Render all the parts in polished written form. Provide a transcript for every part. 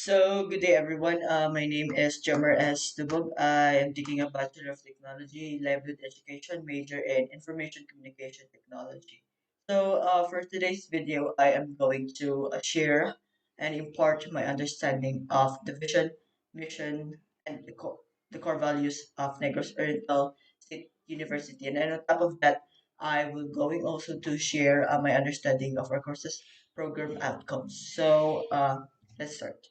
So, good day everyone. My name is Jammer S. Dubog. I am taking a Bachelor of Technology, Livelihood Education, major in Information Communication Technology. For today's video, I am going to share and impart my understanding of the vision, mission, and the core values of Negros Oriental State University. And then on top of that, I will going also to share my understanding of our courses program outcomes. Let's start.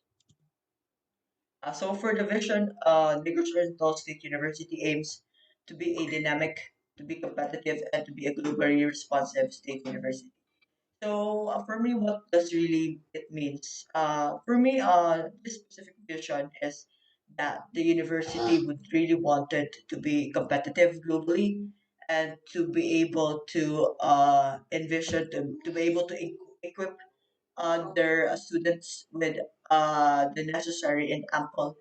For the vision, Negros Oriental State University aims to be a dynamic, to be competitive, and to be a globally responsive state university. For me, what does really it means? For me, this specific vision is that the university would really wanted to be competitive globally and to be able to envision to be able to equip their students with the necessary and ample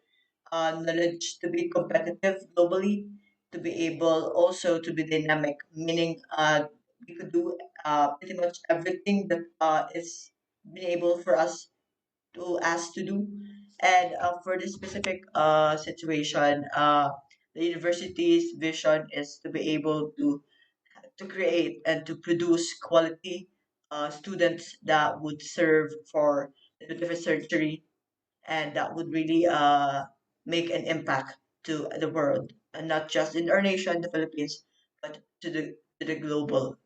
knowledge to be competitive globally, to be able also to be dynamic, meaning we could do pretty much everything that is being able for us to ask to do. And for this specific situation, the university's vision is to be able to create and to produce quality students that would serve for the 21st century and that would really make an impact to the world, and not just in our nation, the Philippines, but to the global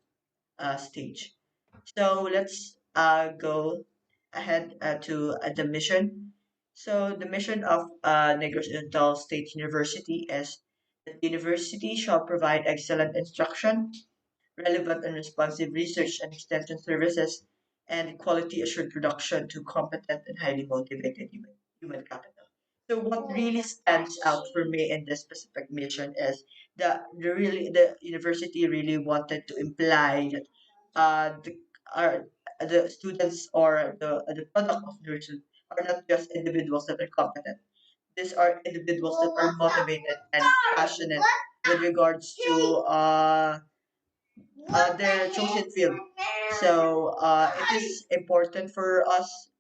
stage. So let's go ahead to the mission. So the mission of Negros Oriental State University is that the university shall provide excellent instruction, relevant and responsive research and extension services, and quality assured production to competent and highly motivated human capital. So what really stands out for me in this specific mission is that the university really wanted to imply that the our the students or the product of nursing are not just individuals that are competent. These are individuals that are motivated and passionate with regards to their chosen field. It is important for us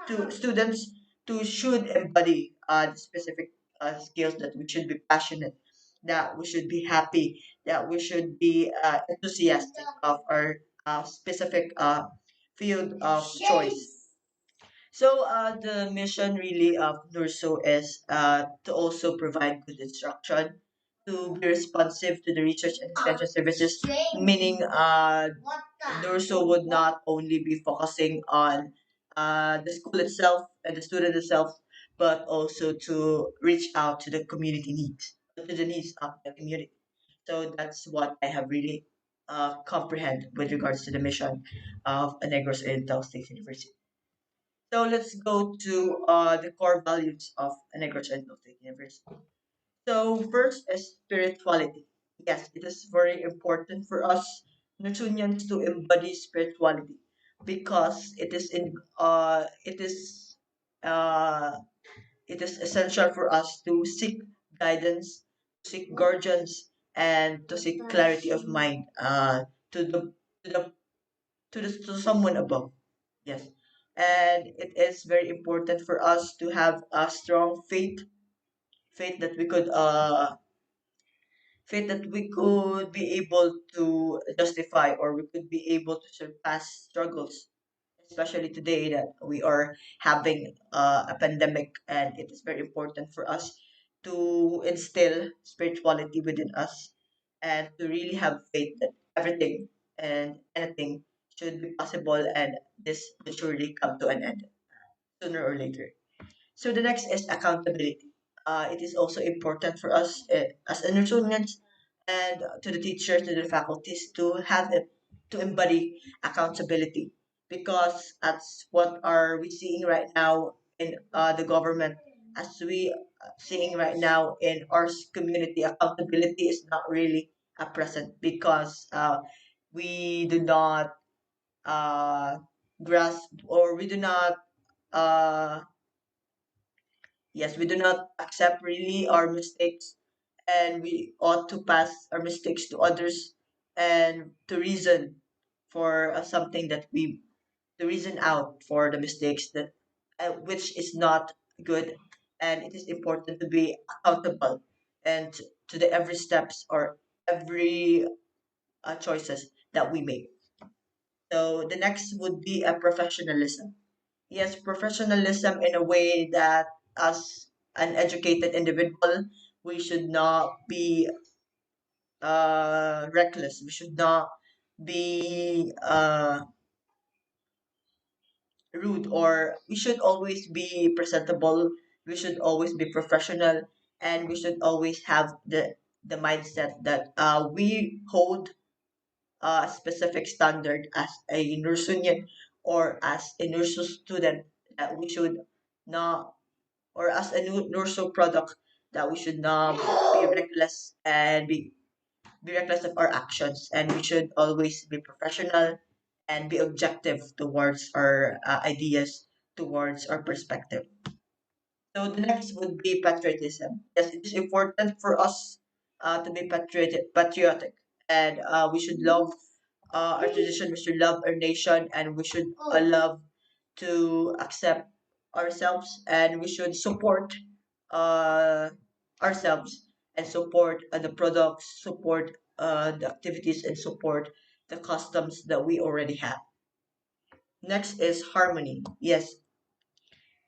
to students to should embody the specific skills that we should be passionate, that we should be happy, that we should be enthusiastic of our specific field of choice. The mission really of Norsu is to also provide good instruction, to be responsive to the research and extension services, meaning Norsu would not only be focusing on the school itself and the student itself, but also to reach out to the community needs, to the needs of the community. So that's what I have really comprehend with regards to the mission of Negros Oriental State University. So let's go to the core values of an agricultural university. So first is spirituality. Yes, it is very important for us Newtonians to embody spirituality because uh it is essential for us to seek guidance, to seek guardians, and to seek clarity of mind to the to the to someone above. Yes. And it is very important for us to have a strong faith that we could faith that we could be able to justify or we could be able to surpass struggles, especially today that we are having a pandemic, and it is very important for us to instill spirituality within us and to really have faith that everything and anything should be possible and this will surely come to an end sooner or later. So the next is accountability. It is also important for us as students and to the teachers, to the faculties to have it, to embody accountability because that's what are we seeing right now in the government, as we seeing right now in our community. Accountability is not really a present because we do not uh, grasp or we do not uh, yes, we do not accept really our mistakes, and we ought to pass our mistakes to others and to reason for something that we to reason out for the mistakes that which is not good, and it is important to be accountable and to the every steps or every choices that we make. So the next would be a professionalism. Yes, professionalism in a way that as an educated individual, we should not be reckless. We should not be rude, or we should always be presentable. We should always be professional, and we should always have the mindset that we hold a specific standard as a Nursunian or as a Nursu student, that we should not, or as a Nursu product, that we should not be reckless and be reckless of our actions, and we should always be professional and be objective towards our ideas, towards our perspective. So the next would be patriotism. Yes, it is important for us to be patriotic, and we should love our tradition. We should love our nation, and we should love to accept ourselves, and we should support uh, ourselves and support the products, support the activities, and support the customs that we already have. Next is harmony. Yes,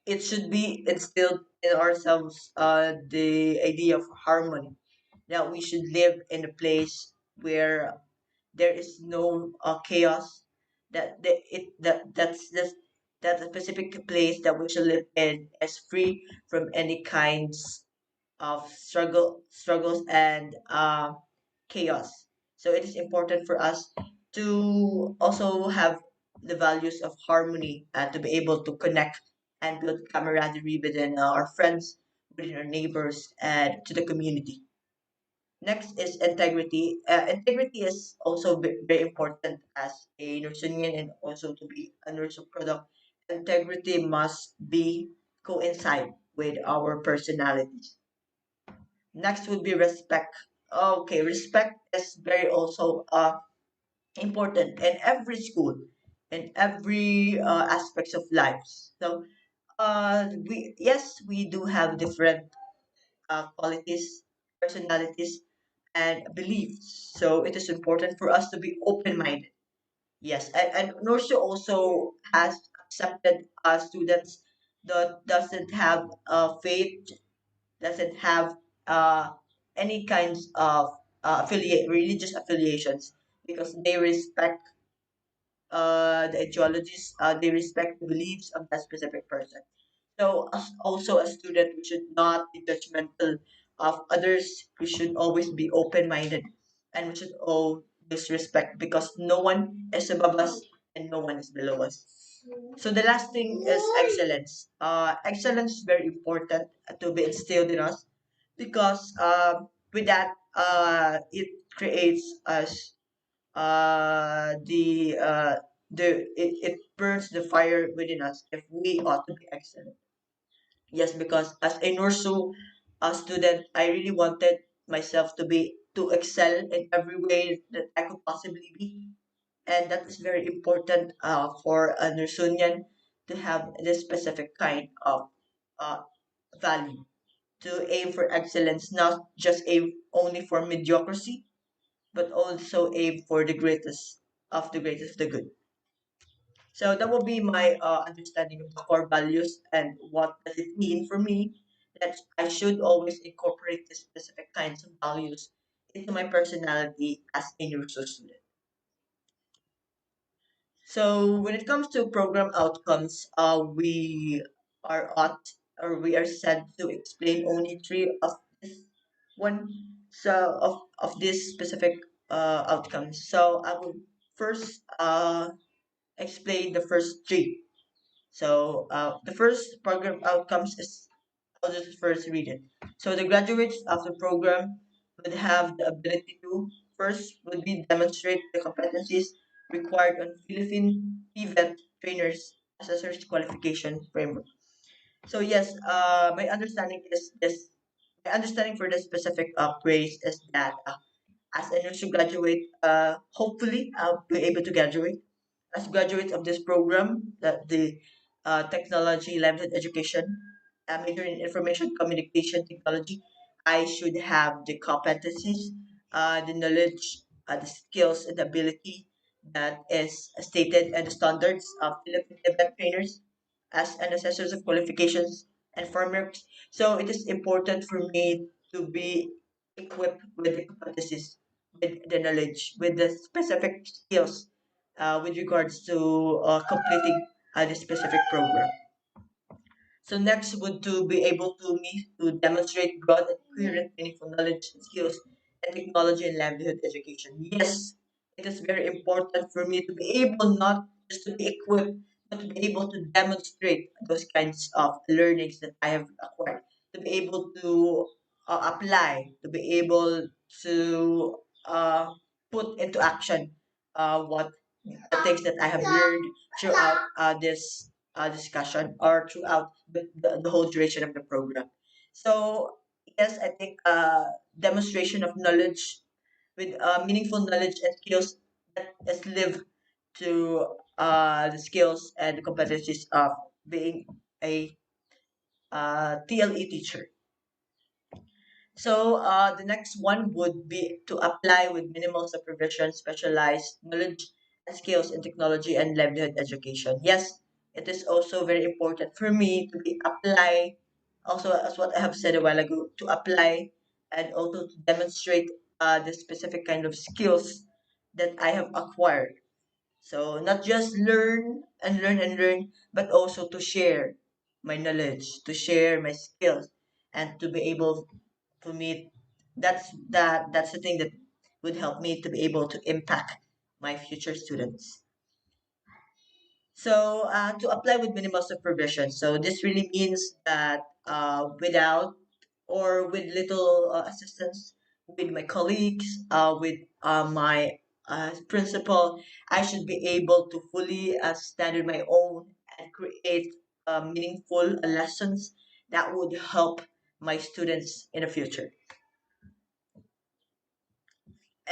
it should be instilled in ourselves the idea of harmony, that we should live in a place where there is no chaos, that that a specific place that we should live in is free from any kinds of struggles and chaos. So it is important for us to also have the values of harmony and to be able to connect and build camaraderie within our friends, within our neighbors, and to the community. Next is integrity. Integrity is also very important as a nursing union and also to be a nursing product. Integrity must be coincide with our personalities. Next would be respect. Okay, respect is very also important in every school, in every aspects of life. So we, yes, we do have different qualities, personalities, and beliefs. So it is important for us to be open-minded. Yes, and Norsu also has accepted students that doesn't have faith, doesn't have uh, any kinds of religious affiliations, because they respect the ideologies, they respect the beliefs of that specific person. So, as also a student, we should not be judgmental of others. We should always be open-minded, and we should always respect, because no one is above us and no one is below us. So the last thing is excellence. Excellence is very important to be instilled in us, because with that, it creates us it burns the fire within us if we ought to be excellent. Yes, because as a Norsu student, I really wanted myself to excel in every way that I could possibly be, and that is very important for a Nursunian to have this specific kind of uh, value, to aim for excellence, not just aim only for mediocrity, but also aim for the greatest of the good. So that will be my understanding of the core values and what does it mean for me that I should always incorporate the specific kinds of values into my personality as a Nursing student. So when it comes to program outcomes, we are ought or we are said to explain only three of this one. So of this specific outcomes. So I will first explain the first three. So the first program outcomes is, I'll just first read it. So the graduates of the program would have the ability to first would be demonstrate the competencies required on Philippine PVET trainers assessors qualification framework. So yes, my understanding is this. My understanding for this specific praise is that as a nursing graduate, hopefully I'll be able to graduate as graduates of this program, that the technology limited education. a major in information communication technology, I should have the competencies, the knowledge, the skills, and the ability that is stated and the standards of Philippine event trainers as an assessors of qualifications and frameworks. So it is important for me to be equipped with the competencies, with the knowledge, with the specific skills with regards to completing the specific program. So next would to be able to me to demonstrate broad and coherent meaningful knowledge and skills and technology and livelihood education. Yes, it is very important for me to be able not just to be equipped, but to be able to demonstrate those kinds of learnings that I have acquired, to be able to apply, to be able to put into action what the things that I have learned throughout this discussion or throughout the whole duration of the program. So yes, I think demonstration of knowledge with meaningful knowledge and skills that is live to the skills and the competencies of being a TLE teacher. So the next one would be to apply with minimal supervision, specialized knowledge and skills in technology and livelihood education. Yes, it is also very important for me to be apply, also as what I have said a while ago, to apply and also to demonstrate the specific kind of skills that I have acquired. So not just learn and learn and learn, but also to share my knowledge, to share my skills, and to be able for me that's the thing that would help me to be able to impact my future students. So to apply with minimal supervision, so this really means that without or with little assistance with my colleagues, with my principal, I should be able to fully stand on my own and create meaningful lessons that would help my students in the future,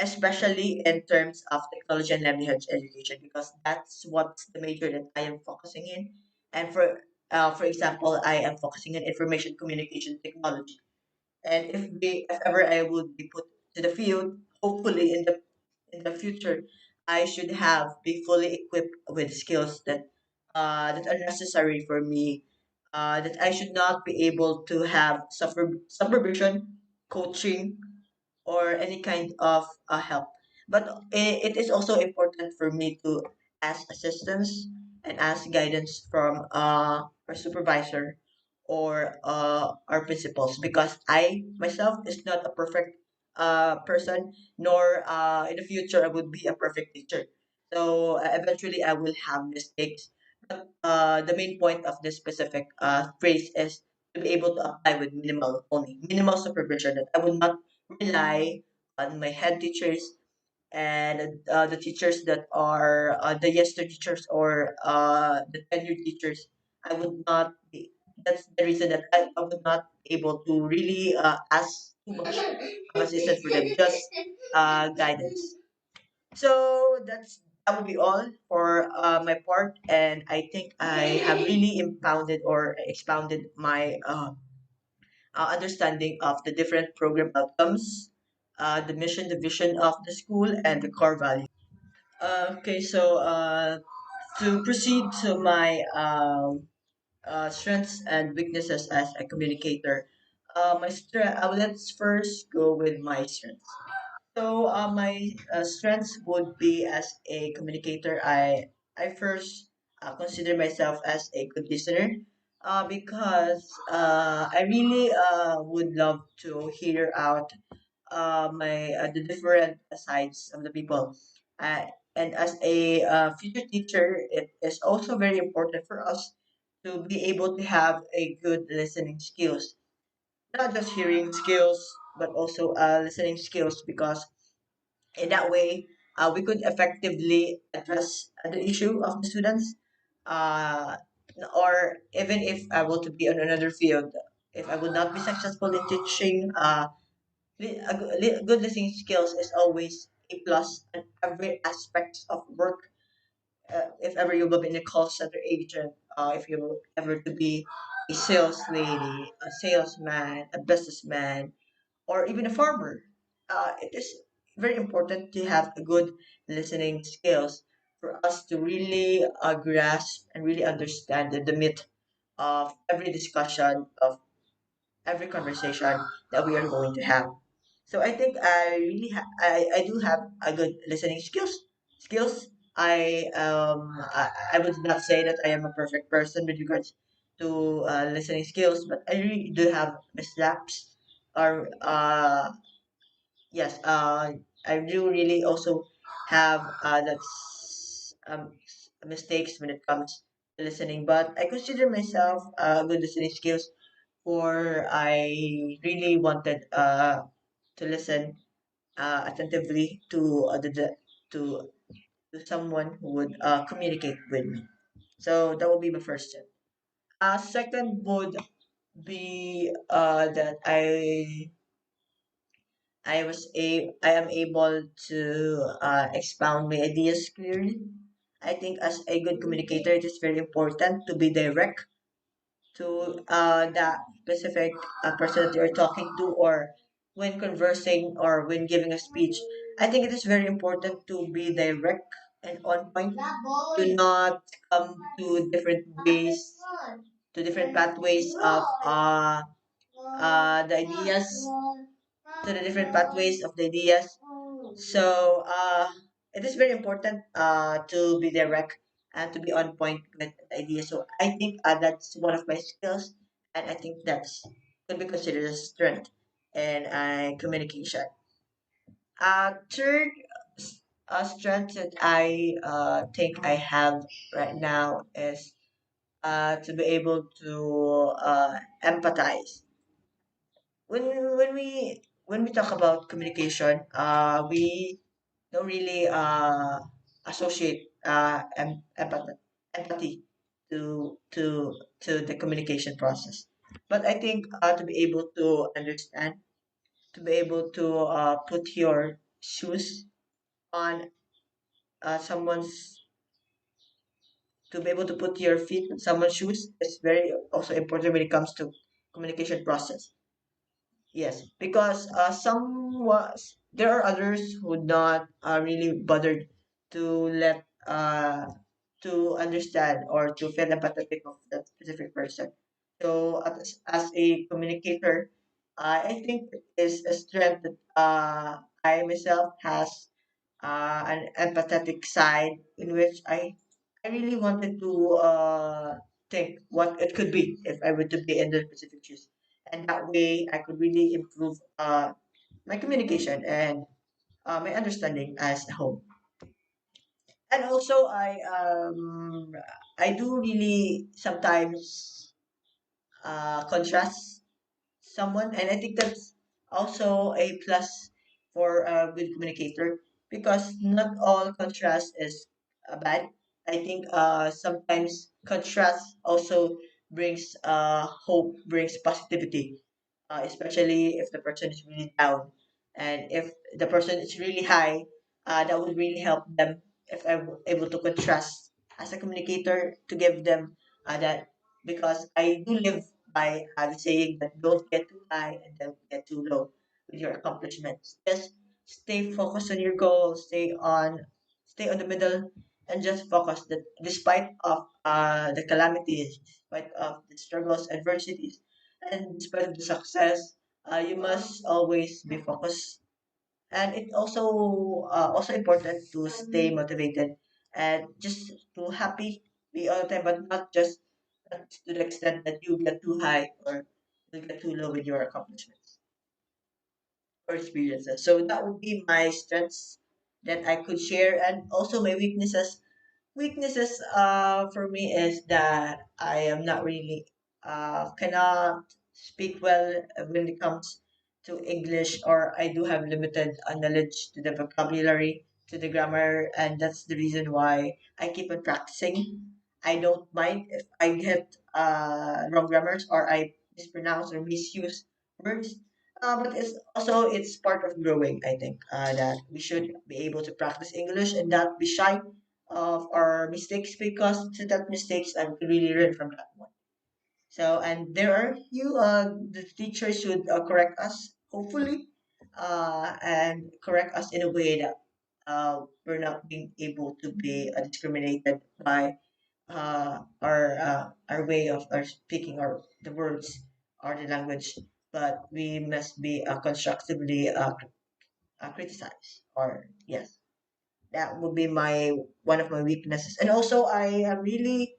especially in terms of technology and livelihood education, because that's what's the major that I am focusing in. And for example, I am focusing on information communication technology. And if ever I would be put to the field, hopefully in the future, I should have be fully equipped with skills that are necessary for me. That I should not be able to have supervision, coaching, or any kind of help. But it is also important for me to ask assistance and ask guidance from our supervisor or our principals, because I myself is not a perfect person, nor in the future I would be a perfect teacher. So eventually I will have mistakes. But the main point of this specific phrase is to be able to apply with minimal supervision, that I will not rely on my head teachers and the teachers that are the yesterday teachers or the tenured teachers. I would not be. That's the reason that I would not be able to really ask too much of assistance for them, just guidance. So that would be all for my part, and I think I have really impounded or expounded my understanding of the different program outcomes, the mission, the vision of the school, and the core value. Okay, so to proceed to my strengths and weaknesses as a communicator, let's first go with my strengths. So my strengths would be as a communicator. I first consider myself as a good listener, because I really would love to hear out my the different sides of the people. Uh, and as a future teacher, it is also very important for us to be able to have a good listening skills, not just hearing skills, but also listening skills, because in that way, we could effectively address the issue of the students. Uh, or even if I were to be on another field, if I would not be successful in teaching, good listening skills is always a plus in every aspect of work. If ever you will be in a call center agent, if you ever to be a sales lady, a salesman, a businessman, or even a farmer. It is very important to have a good listening skills for us to really grasp and really understand the myth of every discussion, of every conversation that we are going to have. So I think I do have a good listening skills. I would not say that I am a perfect person with regards to listening skills, but I really do have mishaps or yes, I do really also have that's mistakes when it comes to listening, but I consider myself good listening skills, for I really wanted to listen attentively to to to someone who would communicate with me. So that would be my first step. Second would be that I am able to expound my ideas clearly. I think as a good communicator, it is very important to be direct to that specific person that you're talking to, or when conversing or when giving a speech. I think it is very important to be direct and on point. Do not come to different ways, to different pathways of the ideas, to the different pathways of the ideas. So it is very important to be direct and to be on point with the idea. So I think that's one of my skills, and I think that's could be considered a strength in communication. Third strength that I think I have right now is to be able to empathize. When when we when we talk about communication, we don't really associate empathy to the communication process. But I think to be able to understand, to be able to put your shoes on someone's, to be able to put your feet in someone's shoes is very also important when it comes to communication process. Yes, because some was there are others who not really bothered to let to understand or to feel empathetic of that specific person. So as a communicator, I think it is a strength that I myself has an empathetic side in which I really wanted to think what it could be if I were to be in the specific shoes, and that way I could really improve my communication and my understanding as a whole. And also I do really sometimes contrast someone, and I think that's also a plus for a good communicator, because not all contrast is bad. I think sometimes contrast also brings hope, brings positivity, especially if the person is really down, and if the person is really high, that would really help them if I'm able to contrast as a communicator to give them that, because I do live by the saying that don't get too high and don't get too low with your accomplishments. Just stay focused on your goal, stay on the middle, and just focus that despite of the calamities, despite of the struggles, adversities, and despite of the success, you must always be focused. And it also important to stay motivated and just to happy be all the time, but not just to the extent that you get too high or you get too low with your accomplishments or experiences. So that would be my strengths that I could share, and also my weaknesses. Weaknesses for me is that I am not really cannot speak well when it comes to English, or I do have limited knowledge to the vocabulary, to the grammar, and that's the reason why I keep on practicing. I don't mind if I get wrong grammars or I mispronounce or misuse words. But it's part of growing. I think that we should be able to practice English and not be shy of our mistakes, because to that mistakes I could really learn from that one. So, and there are the teacher should correct us, hopefully, and correct us in a way that we're not being able to be discriminated by our way of our speaking or the words or the language, but we must be constructively criticized. Or yes, that would be my one of my weaknesses. And also, I am really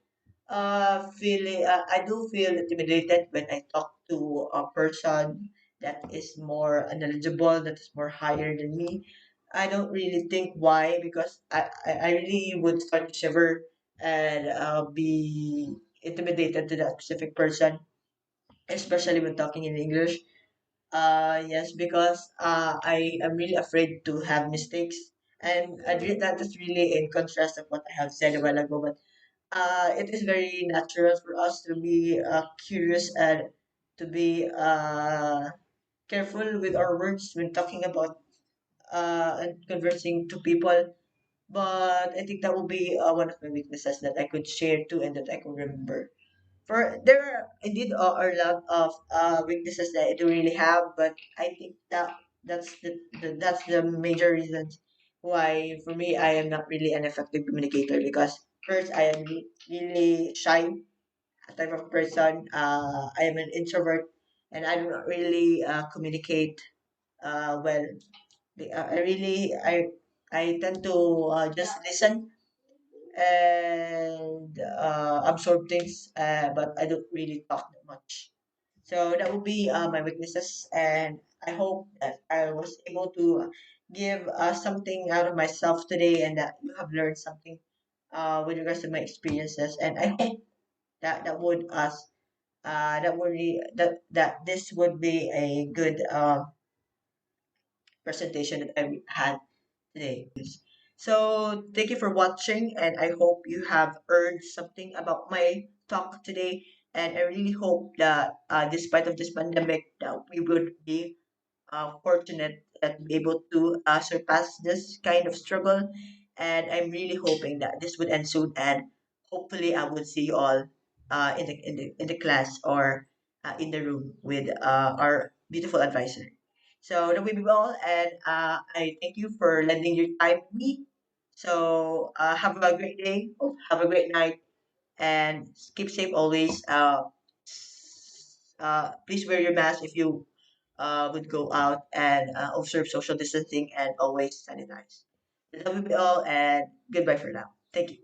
feeling I do feel intimidated when I talk to a person that is more knowledgeable, that is more higher than me. I don't really think why, because I really would start to shiver and be intimidated to that specific person, especially when talking in English. Yes, because I am really afraid to have mistakes, and that is really in contrast of what I have said a while ago. But it is very natural for us to be curious and to be careful with our words when talking about and conversing to people. But I think that will be one of my weaknesses that I could share too and that I could remember. For there are indeed are a lot of weaknesses that I do really have, but I think that that's the major reason why for me I am not really an effective communicator, because first I am really shy type of person. I am an introvert and I do not really communicate well. I really I tend to just listen and absorb things, but I don't really talk that much. So that would be my weaknesses, and I hope that I was able to give something out of myself today, and that you have learned something with regards to my experiences. And I hope that that this would be a good presentation that I had today. So thank you for watching, and I hope you have earned something about my talk today. And I really hope that despite of this pandemic, that we would be fortunate that be able to surpass this kind of struggle. And I'm really hoping that this would end soon, and hopefully I would see you all in the class or in the room with our beautiful advisor. So that will be all, and I thank you for lending your time to me. So have a great day, have a great night, and keep safe always. Please wear your mask if you would go out, and observe social distancing and always sanitize. That will be all, and goodbye for now. Thank you.